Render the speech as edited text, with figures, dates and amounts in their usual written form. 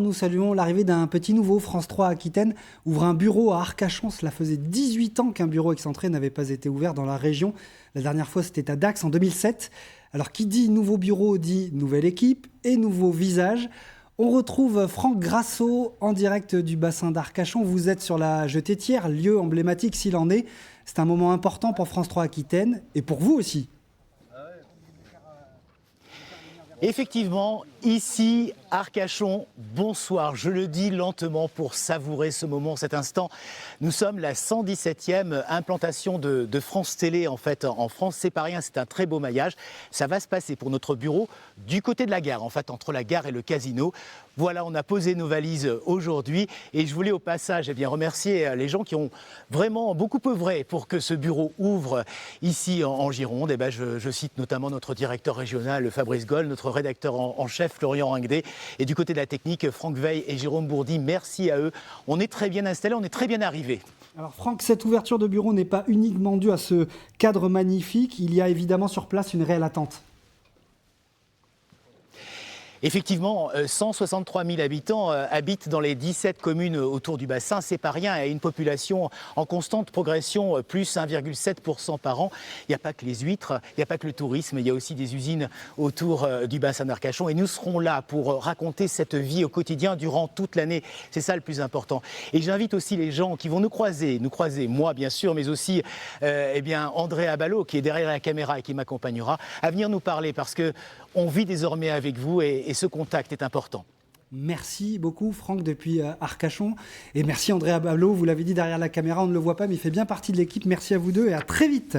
Nous saluons l'arrivée d'un petit nouveau. France 3 Aquitaine ouvre un bureau à Arcachon. Cela faisait 18 ans qu'un bureau excentré n'avait pas été ouvert dans la région. La dernière fois, c'était à Dax en 2007. Alors, qui dit nouveau bureau dit nouvelle équipe et nouveau visage. On retrouve Franck Grasso en direct du bassin d'Arcachon. Vous êtes sur la Jetée-Thiers, lieu emblématique s'il en est. C'est un moment important pour France 3 Aquitaine et pour vous aussi. Effectivement, ici, Arcachon, bonsoir. Je le dis lentement pour savourer ce moment, cet instant. Nous sommes la 117e implantation de France Télé en fait en France. C'est pas rien, c'est un très beau maillage. Ça va se passer pour notre bureau du côté de la gare, en fait, entre la gare et le casino. Voilà, on a posé nos valises aujourd'hui et je voulais au passage remercier les gens qui ont vraiment beaucoup œuvré pour que ce bureau ouvre ici en Gironde. Je cite notamment notre directeur régional Fabrice Goll, notre rédacteur en chef Florian Ringuet et du côté de la technique Franck Veil et Jérôme Bourdi. Merci à eux. On est très bien installés, on est très bien arrivés. Alors Franck, cette ouverture de bureau n'est pas uniquement due à ce cadre magnifique. Il y a évidemment sur place une réelle attente. Effectivement, 163 000 habitants habitent dans les 17 communes autour du bassin. C'est pas rien, et une population en constante progression, plus 1,7% par an. Il n'y a pas que les huîtres, il n'y a pas que le tourisme, il y a aussi des usines autour du bassin d'Arcachon. Et nous serons là pour raconter cette vie au quotidien durant toute l'année. C'est ça le plus important. Et j'invite aussi les gens qui vont nous croiser, moi bien sûr, mais aussi André Abalo, qui est derrière la caméra et qui m'accompagnera, à venir nous parler parce que on vit désormais avec vous et ce contact est important. Merci beaucoup Franck depuis Arcachon et merci André Abalo, vous l'avez dit derrière la caméra, on ne le voit pas mais il fait bien partie de l'équipe. Merci à vous deux et à très vite.